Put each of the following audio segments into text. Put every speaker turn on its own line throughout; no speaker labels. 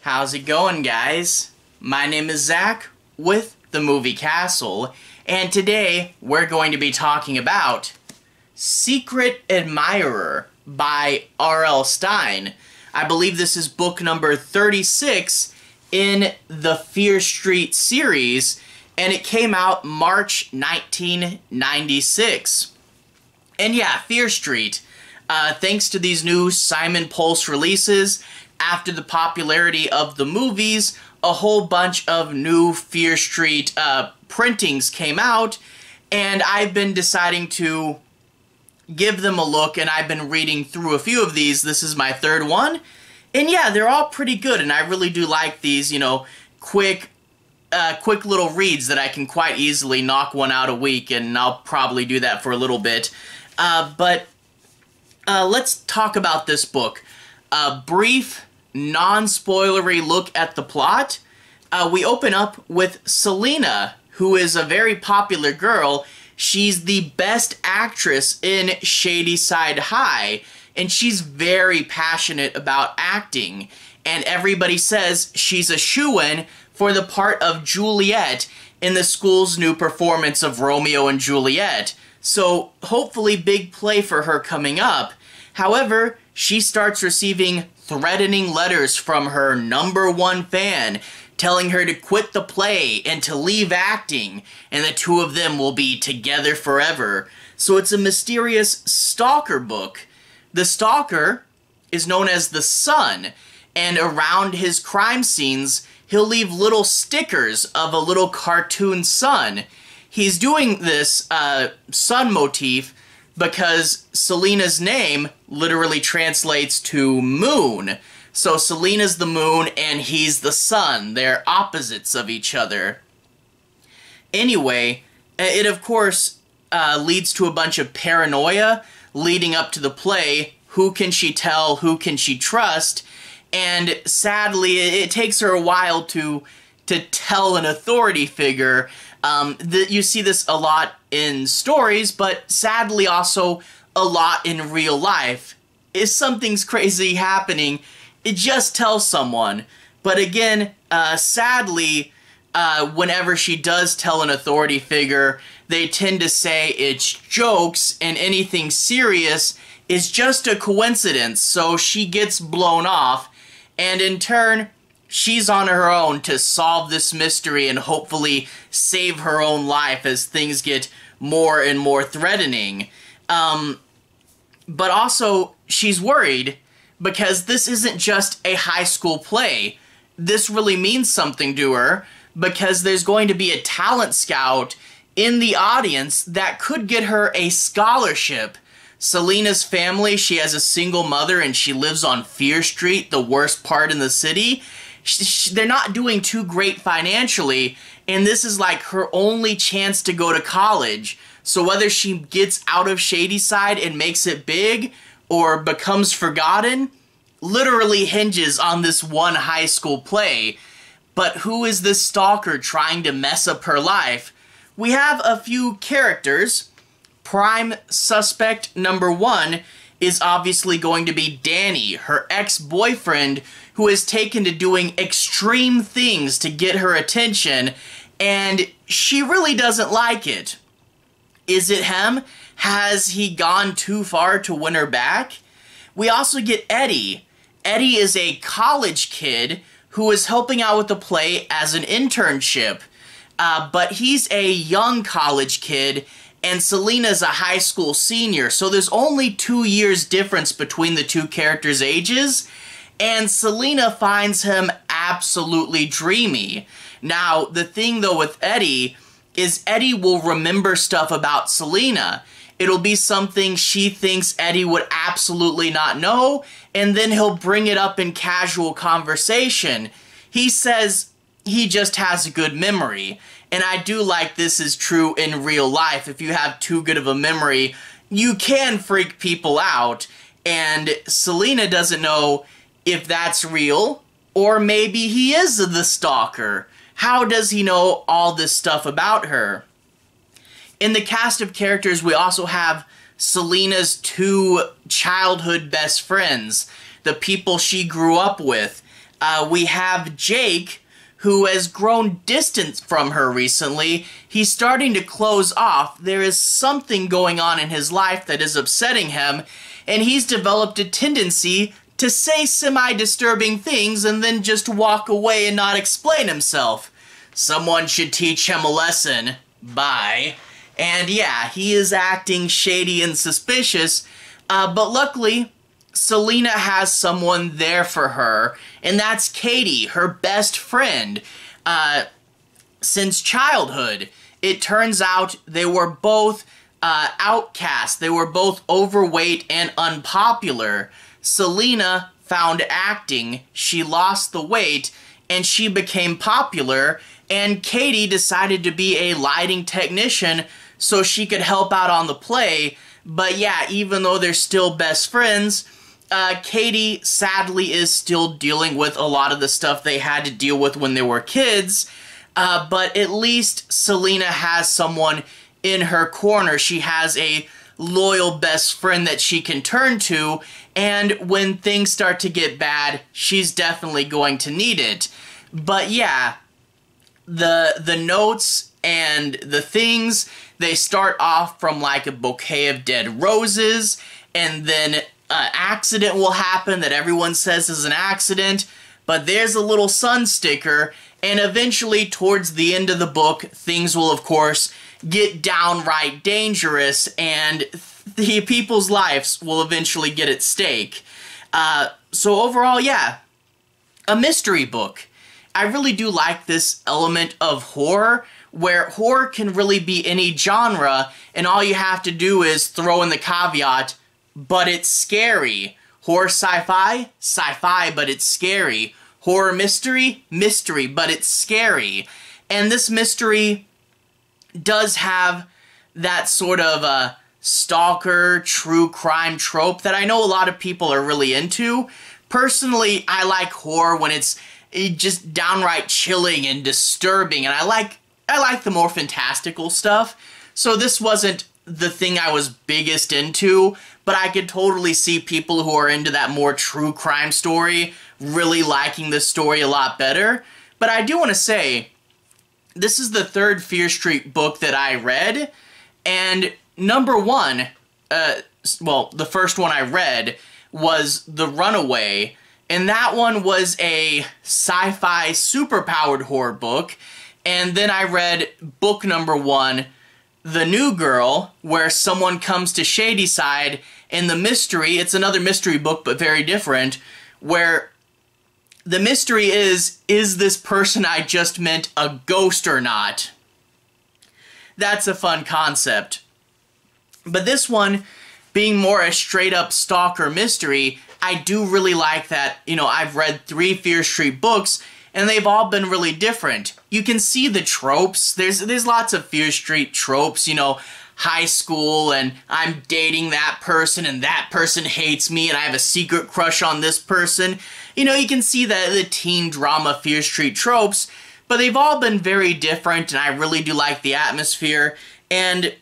How's it going, guys? My name is Zach with the Movie Castle, and today we're going to be talking about Secret Admirer by R.L. Stine. I believe this is book number 36 in the Fear Street series, and it came out March 1996. And yeah, Fear Street. Thanks to these new Simon Pulse releases, after the popularity of the movies, a whole bunch of new Fear Street printings came out, and I've been deciding to give them a look, and I've been reading through a few of these. This is my third one, and yeah, they're all pretty good, and I really do like these, you know, quick little reads that I can quite easily knock one out a week, and I'll probably do that for a little bit. But let's talk about this book. A brief, non-spoilery look at the plot. We open up with Selena, who is a very popular girl. She's the best actress in Shadyside High, and she's very passionate about acting. And everybody says she's a shoo-in for the part of Juliet in the school's new performance of Romeo and Juliet. So hopefully big play for her coming up. However, she starts receiving threatening letters from her #1 fan, telling her to quit the play and to leave acting, and the two of them will be together forever. So it's a mysterious stalker book. The stalker is known as the Sun, and around his crime scenes, he'll leave little stickers of a little cartoon sun. He's doing this sun motif because Selena's name literally translates to moon. So Selena's the moon and he's the sun. They're opposites of each other. Anyway, it of course leads to a bunch of paranoia leading up to the play. Who can she tell? Who can she trust? And sadly, it takes her a while to tell an authority figure. You see this a lot in stories, but sadly also a lot in real life. If something's crazy happening, it just tells someone. But again, sadly, whenever she does tell an authority figure, they tend to say it's jokes and anything serious is just a coincidence, so she gets blown off, and in turn, she's on her own to solve this mystery and hopefully save her own life as things get more and more threatening. But also, she's worried because this isn't just a high school play. This really means something to her because there's going to be a talent scout in the audience that could get her a scholarship. Selena's family, she has a single mother and she lives on Fear Street, the worst part in the city. They're not doing too great financially, and this is like her only chance to go to college. So whether she gets out of Shadyside and makes it big, or becomes forgotten, literally hinges on this one high school play. But who is this stalker trying to mess up her life? We have a few characters. Prime suspect #1 is obviously going to be Danny, her ex-boyfriend, who is taken to doing extreme things to get her attention, and she really doesn't like it. Is it him? Has he gone too far to win her back? We also get Eddie. Eddie is a college kid who is helping out with the play as an internship, but he's a young college kid, and Selena's a high school senior, so there's only 2 years difference between the two characters' ages, and Selena finds him absolutely dreamy. Now, the thing though with Eddie is Eddie will remember stuff about Selena. It'll be something she thinks Eddie would absolutely not know, and then he'll bring it up in casual conversation. He says he just has a good memory. And I do like this is true in real life. If you have too good of a memory, you can freak people out. And Selena doesn't know if that's real, or maybe he is the stalker. How does he know all this stuff about her? In the cast of characters, we also have Selena's 2 childhood best friends, the people she grew up with. We have Jake, who has grown distant from her recently. He's starting to close off. There is something going on in his life that is upsetting him, and he's developed a tendency to say semi-disturbing things and then just walk away and not explain himself. Someone should teach him a lesson. Bye. And yeah, he is acting shady and suspicious, but luckily, Selena has someone there for her, and that's Katie, her best friend, since childhood. It turns out they were both outcasts. They were both overweight and unpopular. Selena found acting, she lost the weight, and she became popular, and Katie decided to be a lighting technician so she could help out on the play. But yeah, even though they're still best friends, Katie sadly is still dealing with a lot of the stuff they had to deal with when they were kids, but at least Selena has someone in her corner. She has a loyal best friend that she can turn to, and when things start to get bad, she's definitely going to need it. But yeah, the notes and the things, they start off from like a bouquet of dead roses, and then accident will happen that everyone says is an accident, but there's a little sun sticker, and eventually towards the end of the book, things will of course get downright dangerous, and the people's lives will eventually get at stake. So overall, yeah, a mystery book. I really do like this element of horror, where horror can really be any genre, and all you have to do is throw in the caveat, but it's scary. Horror sci-fi? Sci-fi, but it's scary. Horror mystery? Mystery, but it's scary. And this mystery does have that sort of stalker, true crime trope that I know a lot of people are really into. Personally, I like horror when it's just downright chilling and disturbing, and I like the more fantastical stuff. So this wasn't the thing I was biggest into, but I could totally see people who are into that more true crime story really liking this story a lot better. But I do want to say, this is the third Fear Street book that I read, and number one, well, the first one I read was The Runaway, and that one was a sci-fi superpowered horror book. And then I read book number one, The New Girl, where someone comes to Shadyside, and the mystery, it's another mystery book but very different, where the mystery is this person I just met a ghost or not? That's a fun concept. But this one, being more a straight-up stalker mystery, I do really like that, you know, I've read 3 Fear Street books, and they've all been really different. You can see the tropes. There's lots of Fear Street tropes, you know, high school, and I'm dating that person, and that person hates me, and I have a secret crush on this person. You know, you can see the teen drama Fear Street tropes, but they've all been very different, and I really do like the atmosphere. And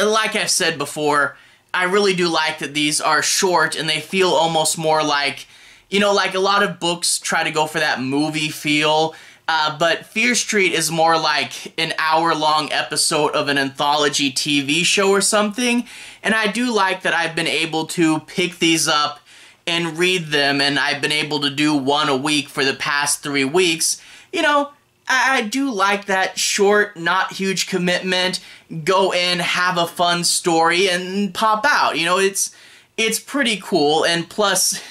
like I've said before, I really do like that these are short, and they feel almost more like, you know, like a lot of books try to go for that movie feel, but Fear Street is more like an hour-long episode of an anthology TV show or something, and I do like that I've been able to pick these up and read them, and I've been able to do one a week for the past 3 weeks. You know, I do like that short, not huge commitment, go in, have a fun story, and pop out. You know, it's pretty cool, and plus,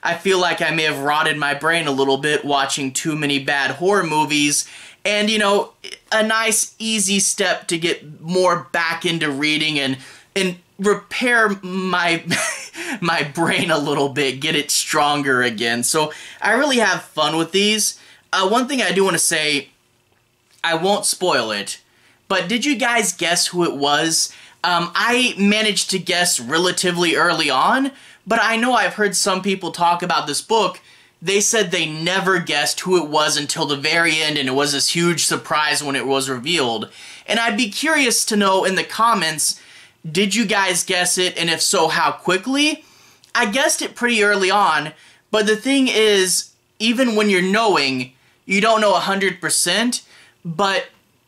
I feel like I may have rotted my brain a little bit watching too many bad horror movies, and, you know, a nice, easy step to get more back into reading and repair my my brain a little bit, get it stronger again. So I really have fun with these. One thing I do want to say, I won't spoil it, but did you guys guess who it was? I managed to guess relatively early on, but I know I've heard some people talk about this book. They said they never guessed who it was until the very end, and it was this huge surprise when it was revealed. And I'd be curious to know in the comments, did you guys guess it, and if so, how quickly? I guessed it pretty early on, but the thing is, even when you're knowing, you don't know 100%, but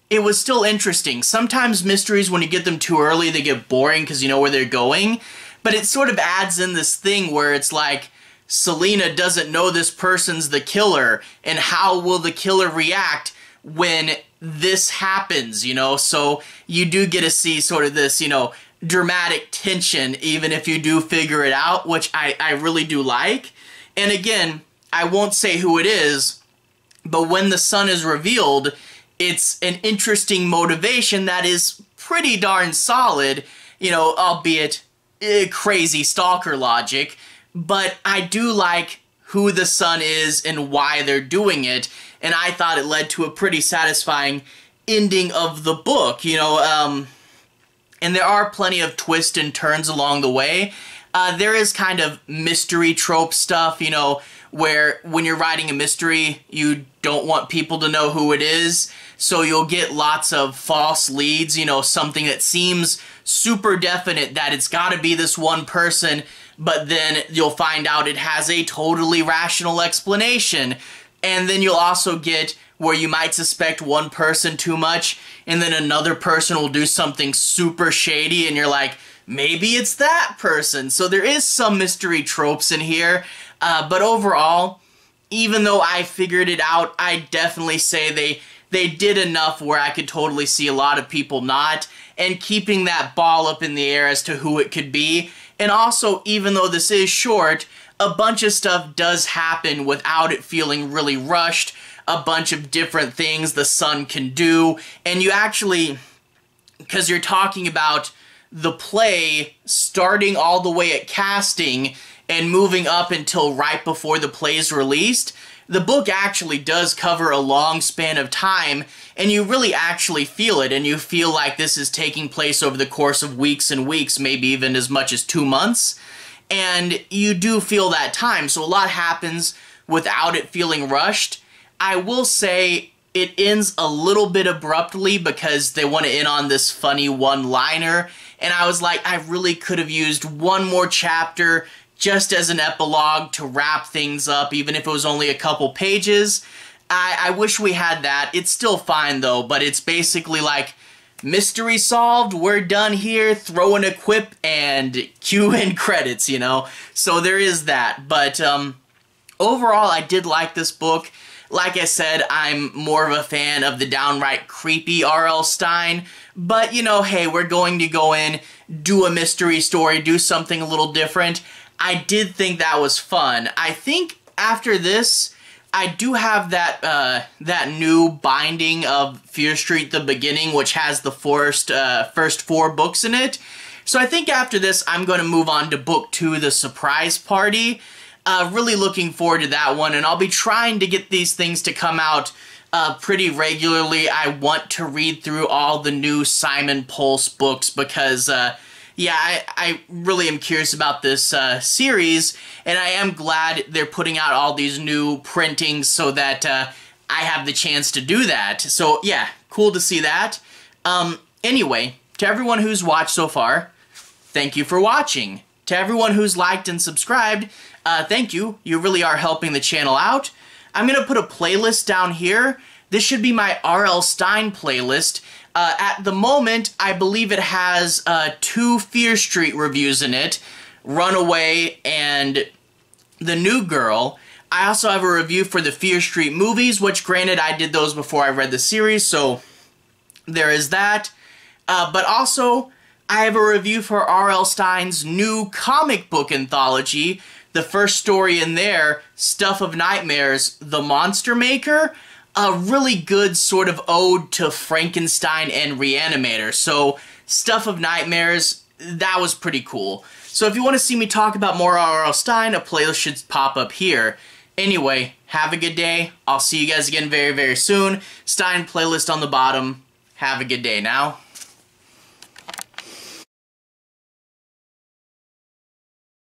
it was still interesting. Sometimes mysteries, when you get them too early, they get boring because you know where they're going. But it sort of adds in this thing where it's like, Selena doesn't know this person's the killer, and how will the killer react when this happens, you know? So you do get to see sort of this, you know, dramatic tension, even if you do figure it out, which I really do like. And again, I won't say who it is, but when the son is revealed, it's an interesting motivation that is pretty darn solid, you know, albeit crazy stalker logic. But I do like who the son is and why they're doing it, and I thought it led to a pretty satisfying ending of the book, you know, and there are plenty of twists and turns along the way. There is kind of mystery trope stuff, you know, where when you're writing a mystery, you don't want people to know who it is, so you'll get lots of false leads, you know, something that seems super definite that it's got to be this one person, but then you'll find out it has a totally rational explanation. And then you'll also get where you might suspect one person too much, and then another person will do something super shady, and you're like, maybe it's that person. So there is some mystery tropes in here, but overall, even though I figured it out, I definitely say they did enough where I could totally see a lot of people not, and keeping that ball up in the air as to who it could be. And also, even though this is short, a bunch of stuff does happen without it feeling really rushed. A bunch of different things the son can do, and you actually, because you're talking about the play starting all the way at casting and moving up until right before the play's released, the book actually does cover a long span of time, and you really actually feel it, and you feel like this is taking place over the course of weeks and weeks, maybe even as much as 2 months, and you do feel that time, so a lot happens without it feeling rushed. I will say it ends a little bit abruptly because they want to end on this funny one-liner, and I was like, I really could have used one more chapter just as an epilogue to wrap things up, even if it was only a couple pages. I wish we had that. It's still fine though, but it's basically like, mystery solved, we're done here, throw in a quip and cue in credits, you know? So there is that, but overall I did like this book. Like I said, I'm more of a fan of the downright creepy R.L. Stine, but you know, hey, we're going to go in, do a mystery story, do something a little different. I did think that was fun. I think after this, I do have that new binding of Fear Street: The Beginning, which has the first 4 books in it. So I think after this, I'm going to move on to book 2, The Surprise Party. Really looking forward to that one, and I'll be trying to get these things to come out pretty regularly. I want to read through all the new Simon Pulse books because, yeah, I really am curious about this series, and I am glad they're putting out all these new printings so that I have the chance to do that. So, yeah, cool to see that. Anyway, to everyone who's watched so far, thank you for watching. To everyone who's liked and subscribed, thank you. You really are helping the channel out. I'm going to put a playlist down here. This should be my R.L. Stine playlist. At the moment, I believe it has 2 Fear Street reviews in it, Runaway and The New Girl. I also have a review for the Fear Street movies, which granted I did those before I read the series, so there is that. But also, I have a review for R.L. Stine's new comic book anthology. The first story in there, Stuff of Nightmares, The Monster Maker. A really good sort of ode to Frankenstein and Reanimator. So, Stuff of Nightmares, that was pretty cool. So if you want to see me talk about more R.L. Stine, a playlist should pop up here. Anyway, have a good day. I'll see you guys again very, very soon. Stine playlist on the bottom. Have a good day now.